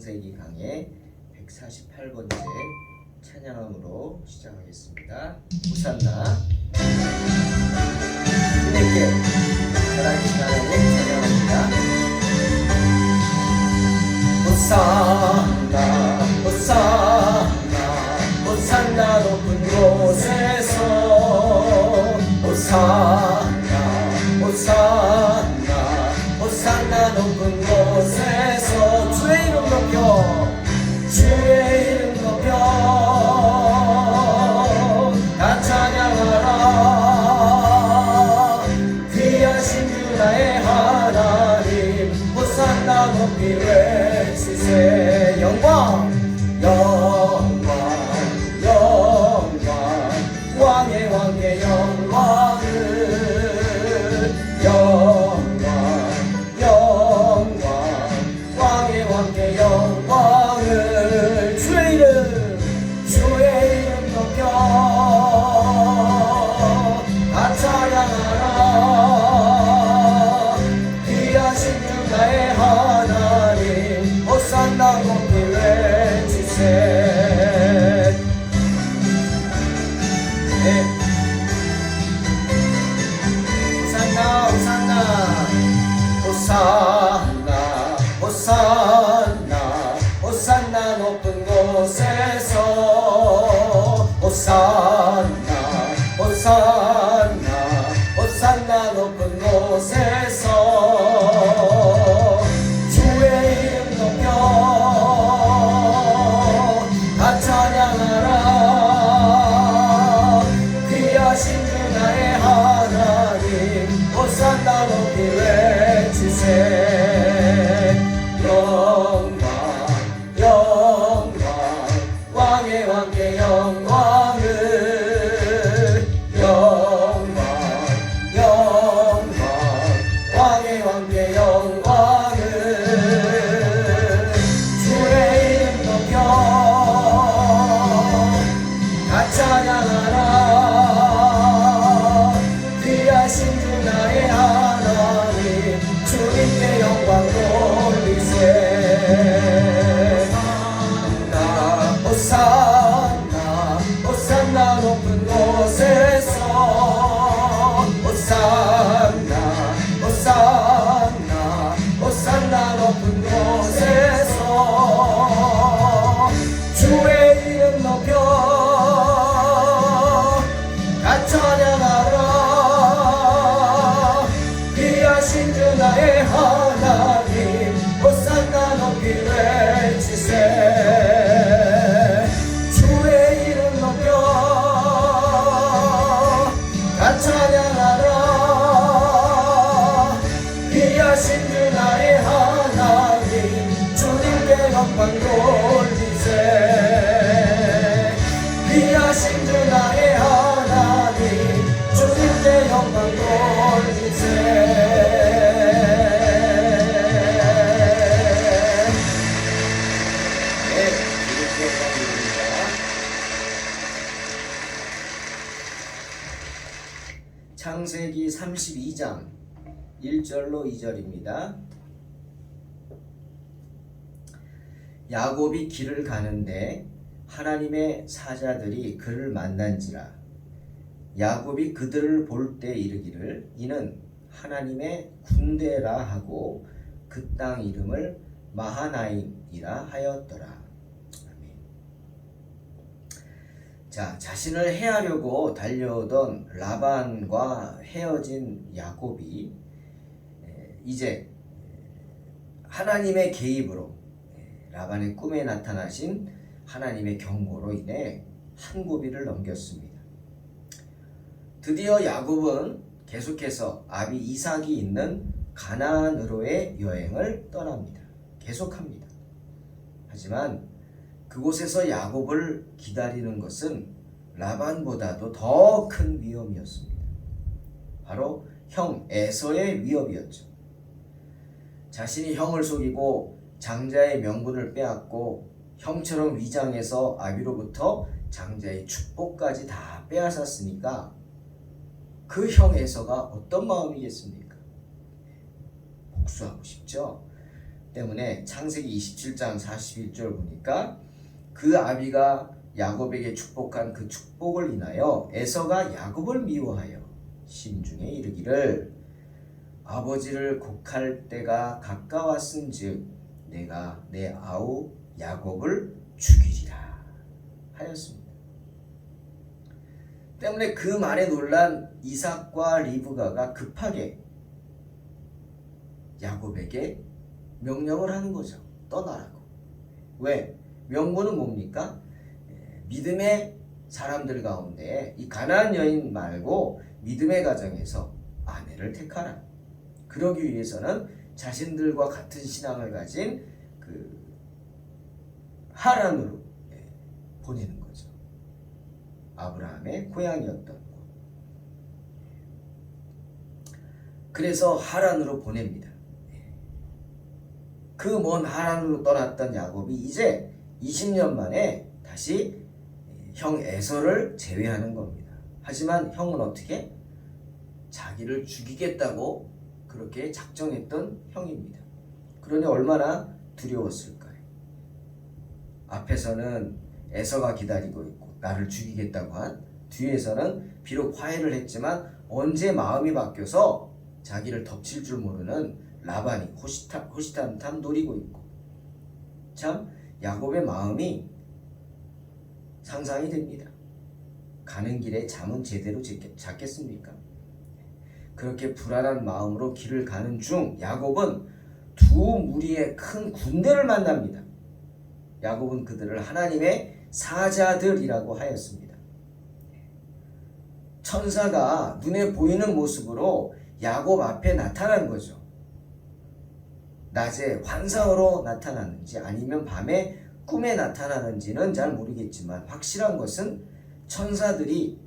창세기 강의 148번째 찬양함으로 시작하겠습니다. 호산나 주님께 살아계신 하나님 찬양합니다. 호산나 호산나 호산나 높은 곳에서 호산나 호산나 호산나 높은 곳에서 주의 이름 높여 주의 이름 높여 다 찬양하라. 귀하신 주 나의 하나님 호산나 높이 외치세. 영광 영광 영광 왕의 왕의 영광을 영광 영광 왕의 왕의 영광을 주의 이름 높여 다 찬양하라. 귀하신 주 나의 하나님 호산나 높이 외치세. 호산나 호산나 호산나 호산나 높은 곳에서 호산나 호산나 호산나 높은 곳에서 주의 이름 높여 다 찬양하라. 귀하신 주 나의 하나님 호산나 높이 외치세. 영광 영광 왕의 왕의 영광을 영광 영광 왕의 왕의 영광을 주의 이름 높여 다 찬양하라. 귀하신 주 나의 하나님 주님께 영광 돌리세. 호산나 호산나 높은 곳에서 호산나 호산나 호산나 높은 곳에서 주의 이름 높여 다 찬양하라. 귀하신 주 나의 하나님 호산나 높이 외치세. 주의 이름 높여 다 찬양하라. 귀하신 주 나의 하나님 주님께 영광 돌리세. 귀하신 주 나의 하나님 주님께 영광 돌리세. 창세기 32장 1절로 2절입니다. 야곱이 길을 가는데 하나님의 사자들이 그를 만난지라. 야곱이 그들을 볼 때 이르기를 이는 하나님의 군대라 하고 그 땅 이름을 마하나임이라 하였더라. 아멘. 자, 자신을 해하려고 달려오던 라반과 헤어진 야곱이 이제 하나님의 개입으로 라반의 꿈에 나타나신 하나님의 경고로 인해 한 고비를 넘겼습니다. 드디어 야곱은 계속해서 아비 이삭이 있는 가나안으로의 여행을 떠납니다. 계속합니다. 하지만 그곳에서 야곱을 기다리는 것은 라반보다도 더 큰 위험이었습니다. 바로 형 에서의 위협이었죠. 자신이 형을 속이고 장자의 명분을 빼앗고 형처럼 위장해서 아비로부터 장자의 축복까지 다 빼앗았으니까 그 형 에서가 어떤 마음이겠습니까? 복수하고 싶죠. 때문에 창세기 27장 41절 보니까 그 아비가 야곱에게 축복한 그 축복을 인하여 에서가 야곱을 미워하여 심중에 이르기를 아버지를 곡할 때가 가까웠은즉 내가 내 아우 야곱을 죽이리라 하였습니다. 때문에 그 말에 놀란 이삭과 리브가가 급하게 야곱에게 명령을 하는 거죠. 떠나라고. 왜? 명분은 뭡니까? 믿음의 사람들 가운데 이 가나안 여인 말고 믿음의 가정에서 아내를 택하라. 그러기 위해서는 자신들과 같은 신앙을 가진 그 하란으로 보내는 거죠. 아브라함의 고향이었던 곳. 그래서 하란으로 보냅니다. 그 먼 하란으로 떠났던 야곱이 이제 20년 만에 다시 형 에서를 제외하는 겁니다. 하지만 형은 어떻게? 자기를 죽이겠다고 그렇게 작정했던 형입니다. 그러니 얼마나 두려웠을까요? 앞에서는 에서가 기다리고 있고 나를 죽이겠다고 한, 뒤에서는 비록 화해를 했지만 언제 마음이 바뀌어서 자기를 덮칠 줄 모르는 라반이 호시탐탐 노리고 있고. 참 야곱의 마음이 상상이 됩니다. 가는 길에 잠은 제대로 잤겠습니까? 그렇게 불안한 마음으로 길을 가는 중 야곱은 두 무리의 큰 군대를 만납니다. 야곱은 그들을 하나님의 사자들이라고 하였습니다. 천사가 눈에 보이는 모습으로 야곱 앞에 나타난 거죠. 낮에 환상으로 나타나는지 아니면 밤에 꿈에 나타나는지는 잘 모르겠지만 확실한 것은 천사들이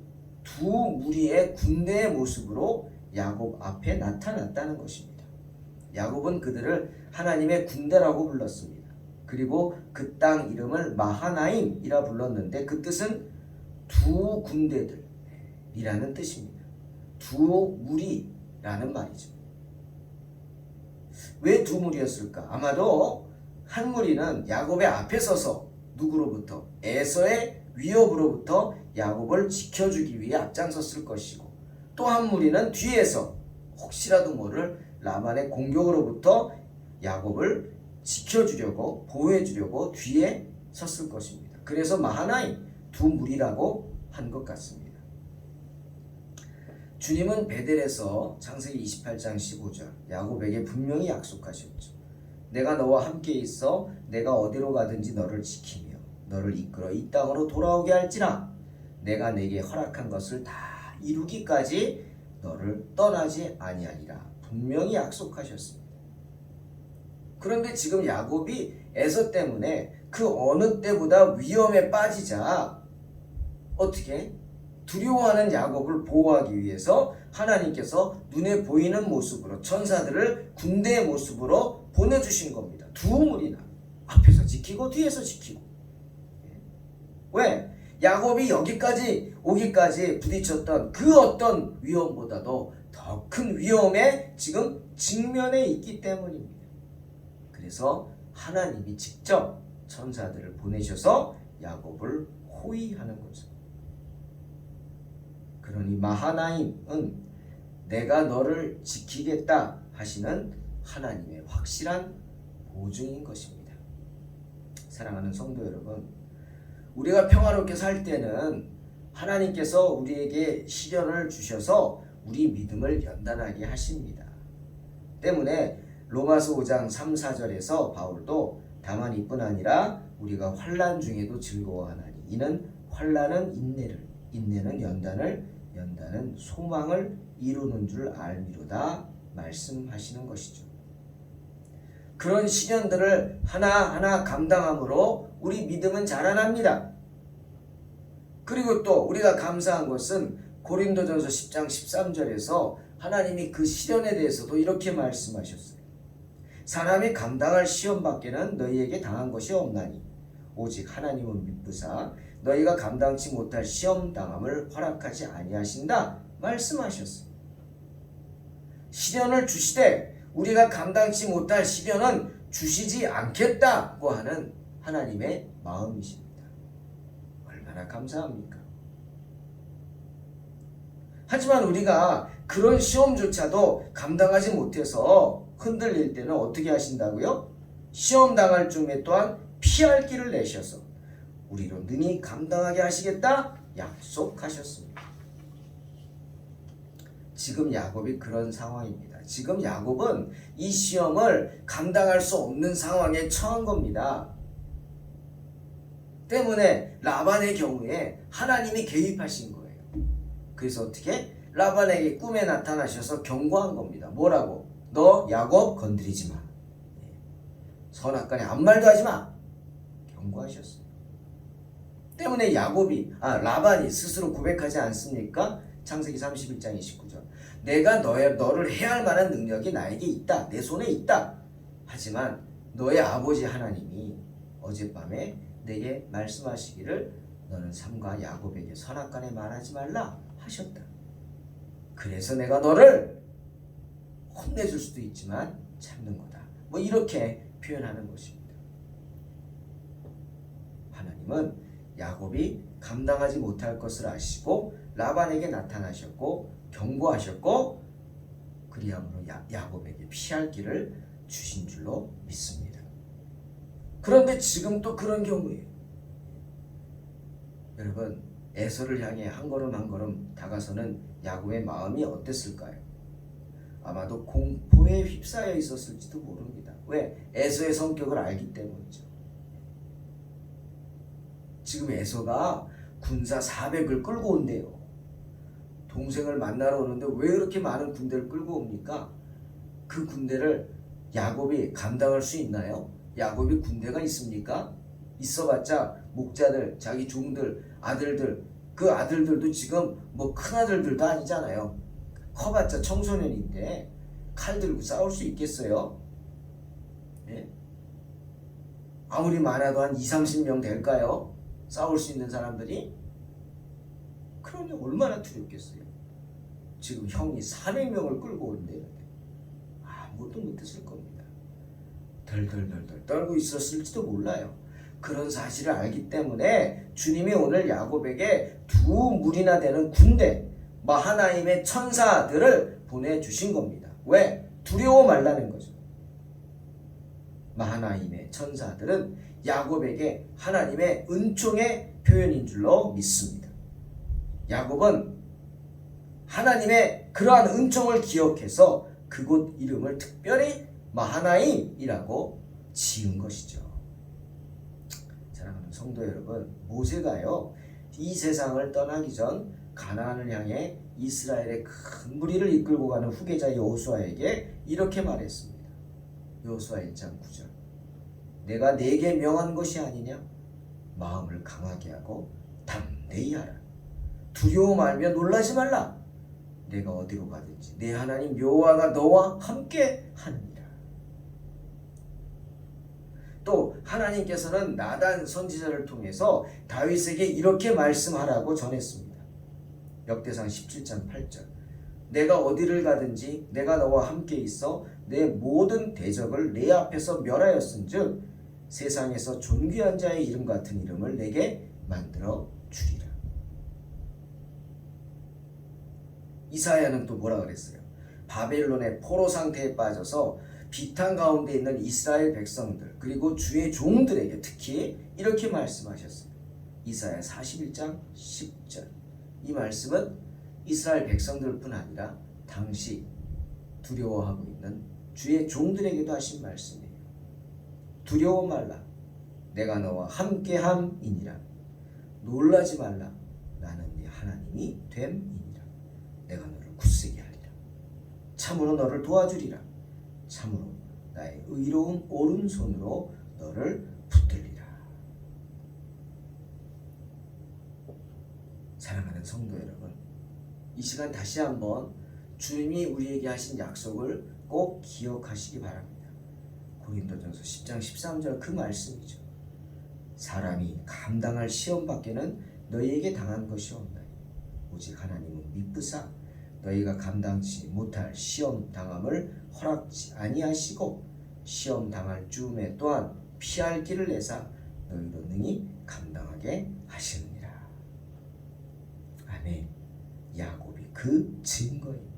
두 무리의 군대의 모습으로 야곱 앞에 나타났다는 것입니다. 야곱은 그들을 하나님의 군대라고 불렀습니다. 그리고 그 땅 이름을 마하나임이라 불렀는데 그 뜻은 두 군대들이라는 뜻입니다. 두 무리라는 말이죠. 왜 두 무리였을까? 아마도 한 무리는 야곱의 앞에 서서 누구로부터? 에서의 위협으로부터 야곱을 지켜주기 위해 앞장섰을 것이고, 또 한 무리는 뒤에서 혹시라도 모를 라반의 공격으로부터 야곱을 지켜주려고 보호해주려고 뒤에 섰을 것입니다. 그래서 마하나임 두 무리라고 한 것 같습니다. 주님은 베델에서 창세기 28장 15절 야곱에게 분명히 약속하셨죠. 내가 너와 함께 있어 내가 어디로 가든지 너를 지키며 너를 이끌어 이 땅으로 돌아오게 할지라 내가 내게 허락한 것을 다 이루기까지 너를 떠나지 아니하리라 분명히 약속하셨습니다. 그런데 지금 야곱이 에서 때문에 그 어느 때보다 위험에 빠지자 어떻게? 두려워하는 야곱을 보호하기 위해서 하나님께서 눈에 보이는 모습으로 천사들을 군대의 모습으로 보내주신 겁니다. 두 무리나 앞에서 지키고 뒤에서 지키고. 왜? 야곱이 여기까지 오기까지 부딪혔던 그 어떤 위험보다도 더 큰 위험에 지금 직면해 있기 때문입니다. 그래서 하나님이 직접 천사들을 보내셔서 야곱을 호위하는 거죠. 그러니 마하나임은 내가 너를 지키겠다 하시는 하나님의 확실한 보증인 것입니다. 사랑하는 성도 여러분, 우리가 평화롭게 살 때는 하나님께서 우리에게 시련을 주셔서 우리 믿음을 연단하게 하십니다. 때문에 로마서 5장 3, 4절에서 바울도 다만 이뿐 아니라 우리가 환난 중에도 즐거워하나니 이는 환난은 인내를, 인내는 연단을, 연단은 소망을 이루는 줄 알미로다 말씀하시는 것이죠. 그런 시련들을 하나하나 감당함으로 우리 믿음은 자라납니다. 그리고 또 우리가 감사한 것은 고린도전서 10장 13절에서 하나님이 그 시련에 대해서도 이렇게 말씀하셨어요. 사람이 감당할 시험 밖에는 너희에게 당한 것이 없나니 오직 하나님은 미쁘사 너희가 감당치 못할 시험 당함을 허락하지 아니하신다 말씀하셨어요. 시련을 주시되 우리가 감당치 못할 시련은 주시지 않겠다고 하는 하나님의 마음이십니다. 얼마나 감사합니까? 하지만 우리가 그런 시험조차도 감당하지 못해서 흔들릴 때는 어떻게 하신다고요? 시험 당할 중에 또한 피할 길을 내셔서 우리로 능히 감당하게 하시겠다 약속하셨습니다. 지금 야곱이 그런 상황입니다. 지금 야곱은 이 시험을 감당할 수 없는 상황에 처한 겁니다. 때문에 라반의 경우에 하나님이 개입하신 거예요. 그래서 어떻게? 라반에게 꿈에 나타나셔서 경고한 겁니다. 뭐라고? 너 야곱 건드리지 마. 선악간에 아무 말도 하지 마. 경고하셨어요. 때문에 라반이 스스로 고백하지 않습니까? 창세기 31장 29절. 내가 너를 해야 할 만한 능력이 나에게 있다. 내 손에 있다. 하지만 너의 아버지 하나님이 어젯밤에 내게 말씀하시기를 너는 삼가 야곱에게 선악간에 말하지 말라 하셨다. 그래서 내가 너를 혼내줄 수도 있지만 참는 거다. 뭐 이렇게 표현하는 것입니다. 하나님은 야곱이 감당하지 못할 것을 아시고 라반에게 나타나셨고 경고하셨고 그리함으로 야곱에게 피할 길을 주신 줄로 믿습니다. 그런데 지금 또 그런 경우에요. 여러분, 에서를 향해 한 걸음 한 걸음 다가서는 야곱의 마음이 어땠을까요? 아마도 공포에 휩싸여 있었을지도 모릅니다. 왜? 에서의 성격을 알기 때문이죠. 지금 에서가 군사 400을 끌고 온대요. 동생을 만나러 오는데 왜 그렇게 많은 군대를 끌고 옵니까? 그 군대를 야곱이 감당할 수 있나요? 야곱이 군대가 있습니까? 있어봤자 목자들, 자기 종들, 아들들, 그 아들들도 지금 뭐 큰아들들도 아니잖아요. 커봤자 청소년인데 칼 들고 싸울 수 있겠어요? 예? 아무리 많아도 한 20-30명 될까요? 싸울 수 있는 사람들이? 그러니 얼마나 두렵겠어요. 지금 형이 400명을 끌고 온대요. 아무것도 못했을 겁니다. 덜덜덜덜 떨고 있었을지도 몰라요. 그런 사실을 알기 때문에 주님이 오늘 야곱에게 2무리나 되는 군대, 하나님의 천사들을 보내주신 겁니다. 왜? 두려워 말라는 거죠. 하나님의 천사들은 야곱에게 하나님의 은총의 표현인 줄로 믿습니다. 야곱은 하나님의 그러한 은총을 기억해서 그곳 이름을 특별히 마하나임이라고 지은 것이죠. 사랑하는 성도 여러분, 모세가요 이 세상을 떠나기 전 가나안을 향해 이스라엘의 큰 무리를 이끌고 가는 후계자 여호수아에게 이렇게 말했습니다. 여호수아 1장 9절. 내가 네게 명한 것이 아니냐? 마음을 강하게 하고 담대히 하라. 두려워 말며 놀라지 말라. 내가 어디로 가든지 내 하나님 여호와가 너와 함께 하느니라. 또 하나님께서는 나단 선지자를 통해서 다윗에게 이렇게 말씀하라고 전했습니다. 역대상 17장 8절. 내가 어디를 가든지 내가 너와 함께 있어 내 모든 대적을 내 앞에서 멸하였은즉 세상에서 존귀한 자의 이름 같은 이름을 내게 만들어 주리라. 이사야는 또 뭐라 그랬어요? 바벨론의 포로 상태에 빠져서 비탄 가운데 있는 이스라엘 백성들 그리고 주의 종들에게 특히 이렇게 말씀하셨어요. 이사야 41장 10절. 이 말씀은 이스라엘 백성들뿐 아니라 당시 두려워하고 있는 주의 종들에게도 하신 말씀이에요. 두려워 말라. 내가 너와 함께함이니라. 놀라지 말라. 나는 네 하나님이 됨이니라. 내가 너를 굳세게 하리라. 참으로 너를 도와주리라. 참으로 나의 의로운 오른손으로 너를 붙들리라. 사랑하는 성도 여러분, 이 시간 다시 한번 주님이 우리에게 하신 약속을 꼭 기억하시기 바랍니다. 고린도전서 10장 13절 그 말씀이죠. 사람이 감당할 시험 밖에는 너희에게 당한 것이 없나니 오직 하나님은 미쁘사 너희가 감당치 못할 시험 당함을 허락지 아니하시고 시험 당할 즈음에 또한 피할 길을 내사 너희로 능히 감당하게 하시느니라. 아멘. 야곱이 그 증거입니다.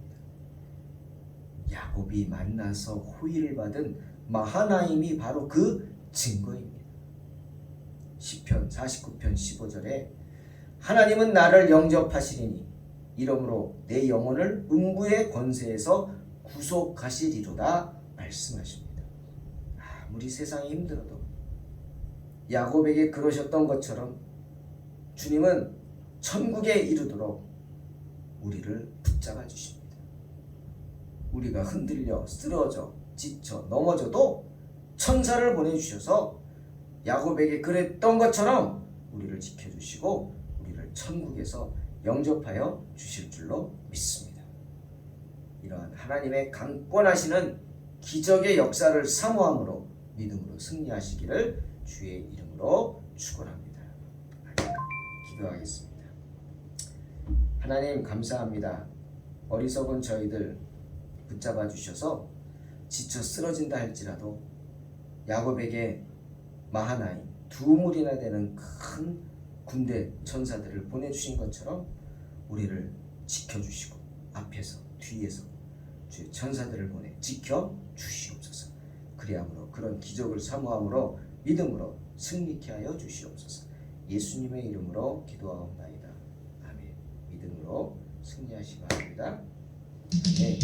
야곱이 만나서 호의를 받은 마하나임이 바로 그 증거입니다. 시편 49편 15절에 하나님은 나를 영접하시리니 이러므로 내 영혼을 음부의 권세에서 구속하시리로다 말씀하십니다. 아무리 세상이 힘들어도 야곱에게 그러셨던 것처럼 주님은 천국에 이르도록 우리를 붙잡아 주십니다. 우리가 흔들려 쓰러져 지쳐 넘어져도 천사를 보내주셔서 야곱에게 그랬던 것처럼 우리를 지켜주시고 우리를 천국에서 영접하여 주실 줄로 믿습니다. 이러한 하나님의 강권하시는 기적의 역사를 사모함으로 믿음으로 승리하시기를 주의 이름으로 축원합니다. 기도하겠습니다. 하나님 감사합니다. 어리석은 저희들 붙잡아 주셔서 지쳐 쓰러진다 할지라도 야곱에게 마하나임 두 무리나 되는 큰 군대 천사들을 보내주신 것처럼 우리를 지켜주시고 앞에서 뒤에서 주의 천사들을 보내 지켜주시옵소서. 그리함으로 그런 기적을 사모함으로 믿음으로 승리케 하여 주시옵소서. 예수님의 이름으로 기도하옵나이다. 아멘. 믿음으로 승리하시기 바랍니다. 네.